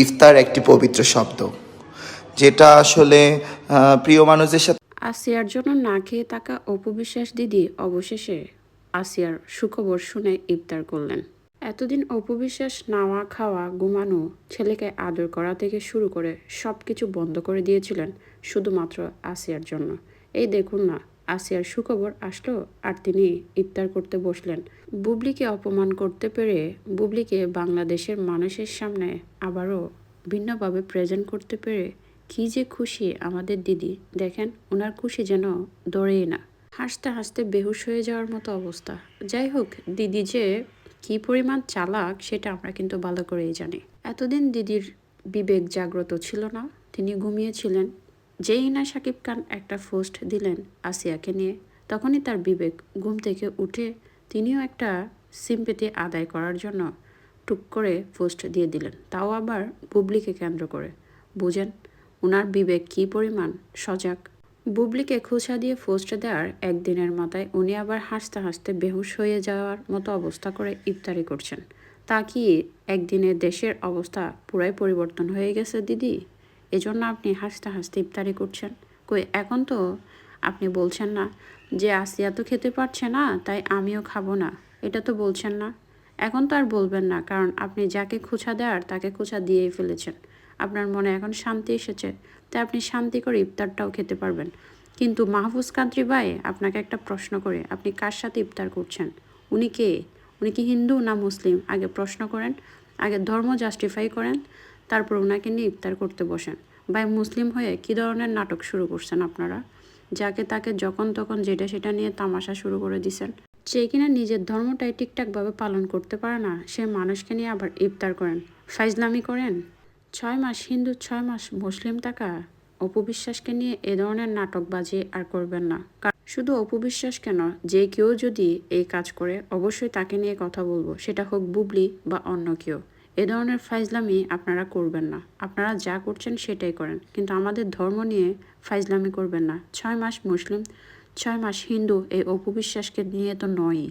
ইফতার একটি পবিত্র শব্দ, যেটা আসলে প্রিয় মানুষদের সাথে। আসিয়ার জন্য না খেয়ে থাকা অপু বিশ্বাস দিদি অবশেষে আসিয়ার সুখবর শুনে ইফতার করলেন। এতদিন অপু বিশ্বাস নাওয়া খাওয়া ঘুমানো ছেলেকে আদর করা থেকে শুরু করে সব কিছু বন্ধ করে দিয়েছিলেন শুধুমাত্র আসিয়ার জন্য। এই দেখুন না, আসিয়ার সুখবর আসলো আর তিনি ইফতার করতে বসলেন। বুবলিকে অপমান করতে পেরে, বুবলিকে বাংলাদেশের মানুষের সামনে আবারও ভিন্নভাবে প্রেজেন্ট করতে পেরে কি যে খুশি আমাদের দিদি। দেখেন ওনার খুশি যেন দৌড়েই না, হাসতে হাসতে বেহুশ হয়ে যাওয়ার মতো অবস্থা। যাই হোক, দিদি যে কি পরিমাণ চালাক সেটা আমরা কিন্তু ভালো করেই জানি। এতদিন দিদির বিবেক জাগ্রত ছিল না, তিনি ঘুমিয়েছিলেন। যেই না শাকিব খান একটা পোস্ট দিলেন আসিয়াকে নিয়ে, তখনই তার বিবেক ঘুম থেকে উঠে তিনিও একটা সিম্পেথি আদায় করার জন্য টুক করে পোস্ট দিয়ে দিলেন, তাও আবার বুবলিকে কেন্দ্র করে। বুঝেন ওনার বিবেক কী পরিমাণ সজাগ। বুবলিকে খোঁচা দিয়ে পোস্ট দেওয়ার একদিনের মাথায় উনি আবার হাসতে হাসতে বেহুশ হয়ে যাওয়ার মতো অবস্থা করে ইফতারি করছেন। তা কি একদিনে দেশের অবস্থা পুরাই পরিবর্তন হয়ে গেছে দিদি? এজন্য আপনি হাসতে হাসতে ইফতারি করছেন? কই এখন তো আপনি বলছেন না যে আসিয়া তো খেতে পারছে না তাই আমিও খাবো না, এটা তো বলছেন না। এখন তো আর বলবেন না, কারণ আপনি যাকে খোঁচা দেওয়ার তাকে খোঁচা দিয়েই ফেলেছেন। আপনার মনে এখন শান্তি এসেছে, তাই আপনি শান্তি করে ইফতারটাও খেতে পারবেন। কিন্তু মাহফুজ কাদরি ভাই, আপনাকে একটা প্রশ্ন করে, আপনি কার সাথে ইফতার করছেন? উনি কে? উনি কি হিন্দু না মুসলিম? আগে প্রশ্ন করেন, আগে ধর্ম জাস্টিফাই করেন, তারপর ওনাকে নিয়ে ইফতার করতে বসেন। ভাই, মুসলিম হয়ে কী ধরনের নাটক শুরু করছেন আপনারা? যাকে তাকে যখন তখন যেটা সেটা নিয়ে তামাশা শুরু করে দিছেন। যে কিনা নিজের ধর্মটাই ঠিকঠাকভাবে পালন করতে পারে না, সে মানুষকে নিয়ে আবার ইফতার করেন, ফাইজলামি করেন। 6 মাস হিন্দু, 6 মাস মুসলিম থাকা অপু বিশ্বাসকে নিয়ে এ ধরনের নাটকবাজি আর করবেন না। শুধু অপু বিশ্বাস কেন, যে কেউ যদি এই কাজ করে অবশ্যই তাকে নিয়ে কথা বলবো, সেটা হোক বুবলি বা অন্য কেউ। এ ধরনের ফাইজলামি আপনারা করবেন না। আপনারা যা করছেন সেটাই করেন, কিন্তু আমাদের ধর্ম নিয়ে ফাইজলামি করবেন না। 6 মাস মুসলিম, 6 মাস হিন্দু এই অপু বিশ্বাসকে নিয়ে তো নয়ই।